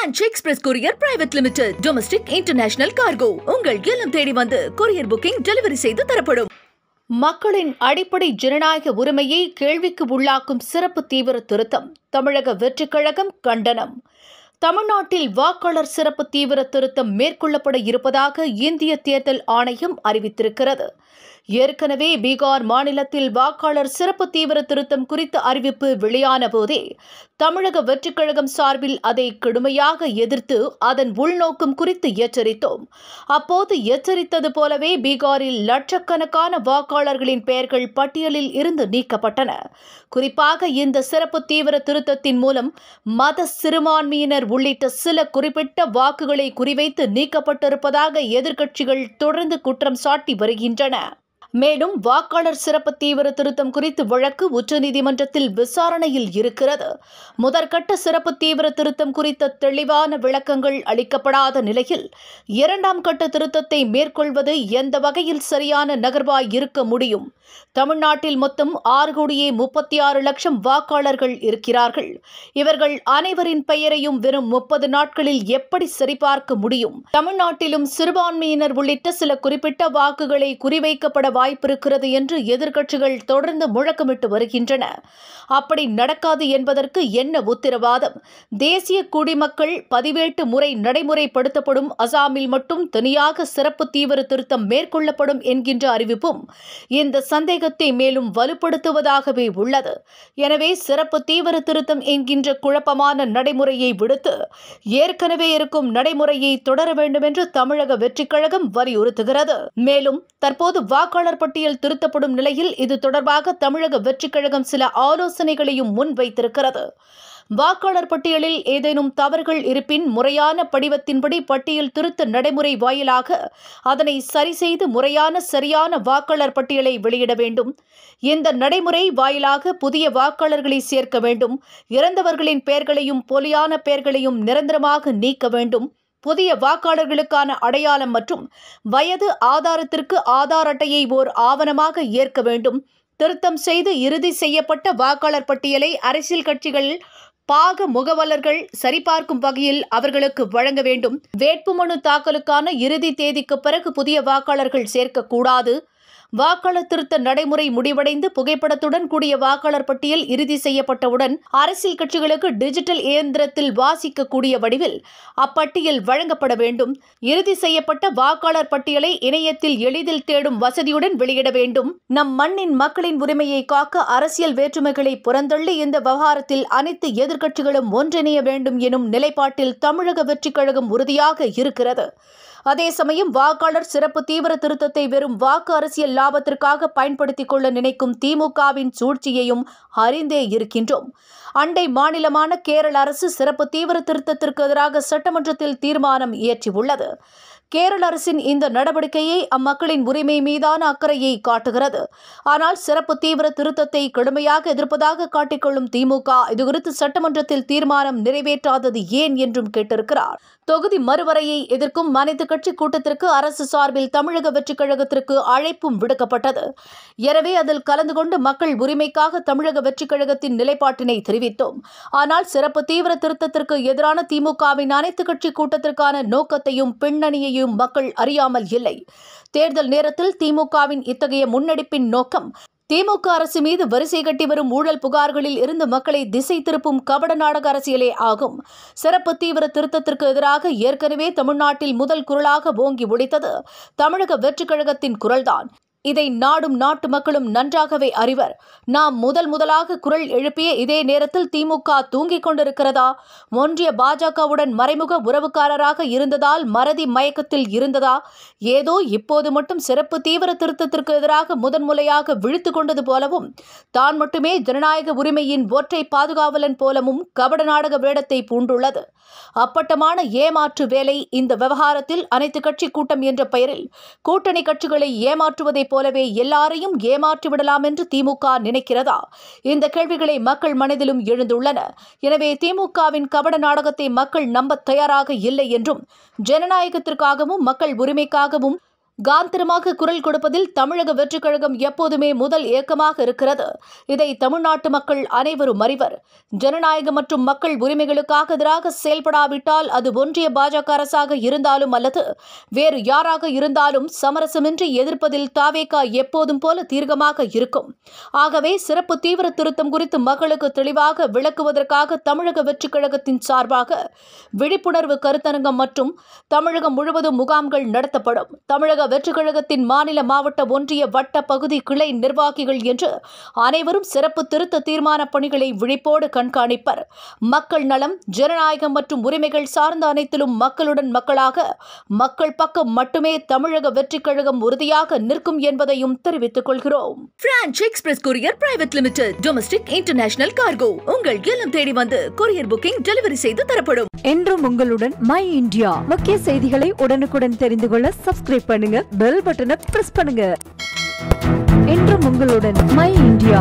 Branch Express Courier Private Limited. Domestic International Cargo. உங்கள் இல்லம் தேடி வந்து courier booking delivery செய்து தரப்படும். மக்களின் அடிப்படை ஜனநாயக உரிமையை கேள்விக்கு உள்ளாக்கும் சிறப்பு தீவிர திருத்தம். தமிழக வெற்றிக் கழகம் கண்டனம். தமிழ்நாட்டில் வாக்காளர் சிறப்பு தீவிர திருத்தம் மேற்கொள்ளப்பட இருப்பதாக இந்திய தேர்தல் ஆணையம் அறிவித்திருக்கிறது. ஏற்கனவே பீகார் மாநிலத்தில் வாக்காளர் சிறப்பு தீவிர திருத்தம் குறித்த அறிவிப்பு வெளியான போதே தமிழக வெற்றிக் கழகம் சார்பில் அதை கடுமையாக எதிர்த்து அதன் உள்நோக்கம் குறித்து எச்சரித்தோம். அப்போது எச்சரித்தது போலவே பீகாரில் லட்சக்கணக்கான வாக்காளர்களின் பெயர்கள் பட்டியலில் இருந்து நீக்கப்பட்டன. குறிப்பாக இந்த சிறப்பு தீவிர திருத்தத்தின் மூலம் மத சிறுபான்மையினர் உள்ளிட்ட சில குறிப்பிட்ட வாக்குகளை குறிவைத்து நீக்கப்பட்டிருப்பதாக எதிர்க்கட்சிகள் தொடர்ந்து குற்றம் சாட்டி வருகின்றன. மேலும் வாக்காளர் சிறப்பு தீவிர திருத்தம் குறித்து வழக்கு உச்சநீதிமன்றத்தில் விசாரணையில் இருக்கிறது. முதற்கட்ட சிறப்பு தீவிர திருத்தம் குறித்த தெளிவான விளக்கங்கள் அளிக்கப்படாத நிலையில் இரண்டாம் கட்ட திருத்தத்தை மேற்கொள்வது எந்த வகையில் சரியான நகர்வாய் இருக்க முடியும்? தமிழ்நாட்டில் மொத்தம் 6,36,00,000 வாக்காளர்கள் இருக்கிறார்கள். இவர்கள் அனைவரின் பெயரையும் வெறும் 30 நாட்களில் எப்படி சரிபார்க்க முடியும்? தமிழ்நாட்டிலும் சிறுபான்மையினர் உள்ளிட்ட சில குறிப்பிட்ட வாக்குகளை குறிவைக்கப்பட வாய்ப்பிருக்கிறது என்று எதிர்க்கட்சிகள் தொடர்ந்து முழக்கமிட்டு வருகின்றன. அப்படி நடக்காது என்பதற்கு என்ன உத்தரவாதம்? தேசிய குடிமக்கள் பதிவேட்டு முறை நடைமுறைப்படுத்தப்படும் அசாமில் மட்டும் தனியாக சிறப்பு தீவிர திருத்தம் மேற்கொள்ளப்படும் என்கின்ற அறிவிப்பும் இந்த சந்தேகத்தை மேலும் வலுப்படுத்துவதாகவே உள்ளது. எனவே சிறப்பு தீவிர திருத்தம் என்கின்ற குழப்பமான நடைமுறையை விடுத்து ஏற்கனவே இருக்கும் நடைமுறையை தொடர வேண்டும் என்று தமிழக வெற்றிக் கழகம் வலியுறுத்துகிறது. மேலும் தற்போது வாக்காளர் பட்டியல் திருத்தப்படும் நிலையில் இது தொடர்பாக தமிழக வெற்றிக் கழகம் சில ஆலோசனைகளையும் முன்வைத்திருக்கிறது. வாக்காளர் பட்டியலில் ஏதேனும் தவறுகள் இருப்பின் முறையான படிவத்தின்படி பட்டியல் திருத்த நடைமுறை வாயிலாக அதனை சரி செய்து முறையான சரியான வாக்காளர் பட்டியலை வெளியிட வேண்டும். இந்த நடைமுறை வாயிலாக புதிய வாக்காளர்களை சேர்க்க வேண்டும். இறந்தவர்களின் பெயர்களையும் போலியான பெயர்களையும் நிரந்தரமாக நீக்க வேண்டும். புதிய வாக்காளர்களுக்கான அடையாளம் மற்றும் வயது ஆதாரத்திற்கு ஆதார் அட்டையை ஓர் ஆவணமாக ஏற்க வேண்டும். திருத்தம் செய்து இறுதி செய்யப்பட்ட வாக்காளர் பட்டியலை அரசியல் கட்சிகள் பாக முகவலர்கள் சரிபார்க்கும் வகையில் அவர்களுக்கு வழங்க வேண்டும். வேட்புமனு தாக்கலுக்கான இறுதி தேதிக்கு பிறகு புதிய வாக்காளர்கள் சேர்க்கக்கூடாது. வாக்காளர் திருத்த நடைமுறை முடிவடைந்து புகைப்படத்துடன் கூடிய வாக்காளர் பட்டியல் இறுதி செய்யப்பட்டவுடன் அரசியல் கட்சிகளுக்கு டிஜிட்டல் இயந்திரத்தில் வாசிக்கக்கூடிய வடிவில் அப்பட்டியல் வழங்கப்பட வேண்டும். இறுதி செய்யப்பட்ட வாக்காளர் பட்டியலை இணையத்தில் எளிதில் தேடும் வசதியுடன் வெளியிட வேண்டும். நம் மண்ணின் மக்களின் உரிமையை காக்க அரசியல் வேற்றுமைகளை புறந்தள்ளி இந்த விவகாரத்தில் அனைத்து எதிர்க்கட்சிகளும் ஒன்றிணைய வேண்டும் எனும் நிலைப்பாட்டில் தமிழக வெற்றிக் கழகம் உறுதியாக இருக்கிறது. அதே சமயம் வாக்காளர் சிறப்பு தீவிர திருத்தத்தை வெறும் வாக்கு அரசியல் லாபத்திற்காக பயன்படுத்திக் கொள்ள நினைக்கும் திமுகவின் சூழ்ச்சியையும் அறிந்தே இருக்கின்றோம். அண்டை மாநிலமான கேரள அரசு சிறப்பு தீவிர திருத்தத்திற்கு எதிராக சட்டமன்றத்தில் தீர்மானம் இயற்றியுள்ளது. கேரள அரசின் இந்த நடவடிக்கையை அம்மக்களின் உரிமை மீதான அக்கறையை காட்டுகிறது. ஆனால் சிறப்பு தீவிர திருத்தத்தை கடுமையாக எதிர்ப்பதாக காட்டிக்கொள்ளும் திமுக இதுகுறித்து சட்டமன்றத்தில் தீர்மானம் நிறைவேற்றாதது ஏன் என்றும் கேட்டிருக்கிறார். தொகுதி மறுவரையை எதிர்க்கும் அனைத்து கட்சி கூட்டத்திற்கு அரசு சார்பில் தமிழக வெற்றிக் கழகத்திற்கு அழைப்பும் விடுக்கப்பட்டது. எனவே அதில் கலந்து கொண்டு மக்கள் உரிமைக்காக தமிழக வெற்றிக் கழகத்தின் நிலைப்பாட்டினை தெரிவித்தோம். ஆனால் சிறப்பு தீவிர திருத்தத்திற்கு எதிரான திமுகவின் அனைத்து கட்சி கூட்டத்திற்கான நோக்கத்தையும் பின்னணியையும் மக்கள் அறியாமல் இல்லை. தேர்தல் நேரத்தில் திமுகவின் இத்தகைய முன்னெடுப்பின் நோக்கம் திமுக அரசு மீது வரிசை கட்டி வரும் ஊழல் புகார்களில் இருந்து மக்களை திசை திருப்பும் கபட நாடக அரசியலே ஆகும். சிறப்பு தீவிர திருத்தத்திற்கு எதிராக ஏற்கனவே தமிழ்நாட்டில் முதல் குரலாக ஓங்கி ஒலித்தது தமிழக வெற்றிக் கழகத்தின் குரல்தான். இதை நாடும் நாட்டு மக்களும் நன்றாகவே அறிவர். நாம் முதலாக குரல் எழுப்பிய இதே நேரத்தில் திமுக தூங்கிக் கொண்டிருக்கிறதா? ஒன்றிய பாஜகவுடன் மறைமுக உறவுக்காரராக இருந்ததால் மறதி மயக்கத்தில் இருந்ததா? ஏதோ இப்போது மட்டும் சிறப்பு தீவிர திருத்தத்திற்கு எதிராக முதன்முறையாக விழித்துக் கொண்டது போலவும் தான் மட்டுமே ஜனநாயக உரிமையின் ஒற்றை பாதுகாவலன் போலவும் கபட நாடக வேடத்தை பூண்டுள்ளது. அப்பட்டமான ஏமாற்று வேலை இந்த விவகாரத்தில் அனைத்து கட்சி கூட்டம் என்ற பெயரில் கூட்டணி கட்சிகளை ஏமாற்றுவதை போலவே எல்லாரையும் ஏமாற்றிவிடலாம் என்று திமுக நினைக்கிறதா? இந்த கேள்விகளை மக்கள் மனதிலும் எழுந்துள்ளன. எனவே திமுகவின் கபட நாடகத்தை மக்கள் நம்ப தயாராக இல்லை என்றும் ஜனநாயகத்திற்காகவும் மக்கள் உரிமைக்காகவும் காந்திரமாக குரல் கொடுப்பதில் தமிழக வெற்றிக் கழகம் எப்போதுமே முதல் இயக்கமாக இருக்கிறது. இதை தமிழ்நாட்டு மக்கள் அனைவரும் அறிவர். ஜனநாயகம் மற்றும் மக்கள் உரிமைகளுக்காக எதிராக செயல்படாவிட்டால் அது ஒன்றிய பாஜக அரசாக இருந்தாலும் அல்லது வேறு யாராக இருந்தாலும் சமரசமின்றி எதிர்ப்பதில் தாவேகா எப்போதும் போல தீர்க்கமாக இருக்கும். ஆகவே சிறப்பு தீவிர திருத்தம் குறித்து மக்களுக்கு தெளிவாக விளக்குவதற்காக தமிழக வெற்றிக் கழகத்தின் சார்பாக விழிப்புணர்வு கருத்தரங்கம் மற்றும் தமிழகம் முழுவதும் முகாம்கள் நடத்தப்படும். தமிழக வெற்றிக் கழகத்தின் மாநில, மாவட்ட, ஒன்றிய, வட்ட, பகுதி, கிளை நிர்வாகிகள் என்று அனைவரும் சிறப்பு திருத்த தீர்மான பணிகளை விழிப்போடு கண்காணிப்பர். மக்கள் நலம், ஜனநாயகம் மற்றும் உரிமைகள் சார்ந்த அனைத்திலும் மக்களுடன் மக்களாக மக்கள் பக்கம் மட்டுமே தமிழக வெற்றிக் கழகம் உறுதியாக நிற்கும் என்பதையும் தெரிவித்துக் கொள்கிறோம். Branch express courier private limited, domestic international cargo உங்கள் இல்லம் தேடி வந்து கொரியர் புக்கிங் டெலிவரி செய்து தரப்படும். என்றும் உங்களுடன் மை இந்தியா. முக்கிய செய்திகளை உடனுக்குடன் தெரிந்து கொள்ள சப்ஸ்கிரைப் பண்ணுங்க, பெல் பட்டனை பிரஸ் பண்ணுங்க. என்றும் உங்களுடன் மை இந்தியா.